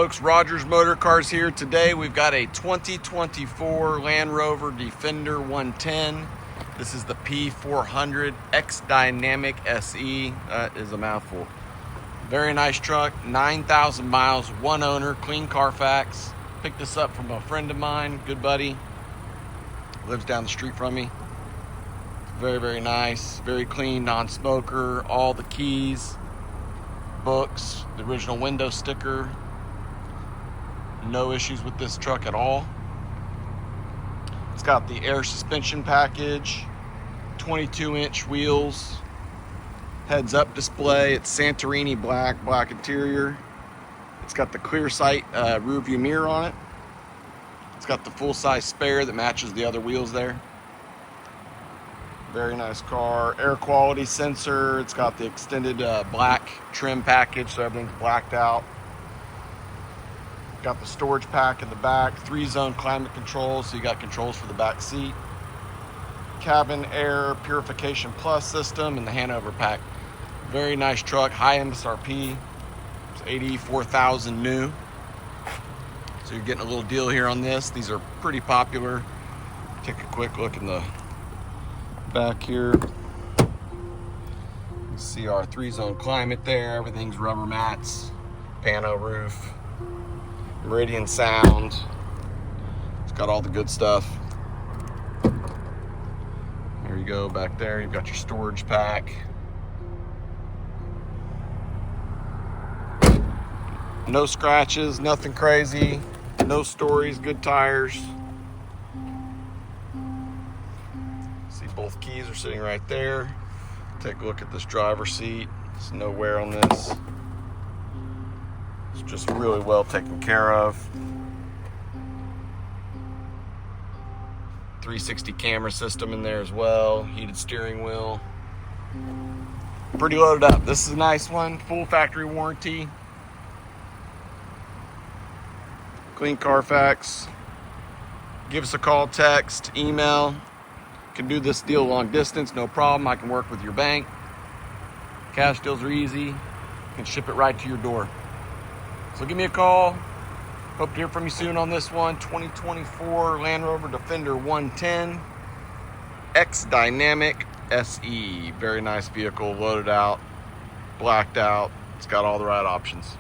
folks, Rogers Motor Cars here. Today we've got a 2024 Land Rover Defender 110. This is the P400 X Dynamic SE. That is a mouthful. Very nice truck, 9,000 miles, one owner, clean Carfax. Picked this up from a friend of mine, good buddy. Lives down the street from me. Very, very nice, very clean, non-smoker, all the keys, books, the original window sticker. No issues with this truck at all. It's got the air suspension package, 22-inch wheels, heads-up display. It's Santorini black interior. It's got the clear sight rear view mirror on it. It's got the full-size spare that matches the other wheels there. Very nice car. Air quality sensor. It's got the extended black trim package, so everything's blacked out. Got the storage pack in the back. 3-zone climate control, so you got controls for the back seat. Cabin air purification plus system and the Hanover pack. Very nice truck. High MSRP. It's 84,000 new. So you're getting a little deal here on this. These are pretty popular. Take a quick look in the back here. You see our 3-zone climate there. Everything's rubber mats, pano roof, Meridian sound. It's got all the good stuff. There you go, back there. You've got your storage pack. No scratches, nothing crazy, no stories, good tires. See, both keys are sitting right there. Take a look at this driver's seat. There's no wear on this. It's just really well taken care of. 360 camera system in there as well. Heated steering wheel. Pretty loaded up. This is a nice one. Full factory warranty. Clean Carfax. Give us a call, text, email. Can do this deal long distance, no problem. I can work with your bank. Cash deals are easy. Can ship it right to your door. So give me a call. Hope to hear from you soon on this one. 2024 Land Rover Defender 110 X Dynamic SE. Very nice vehicle, loaded out, blacked out. It's got all the right options.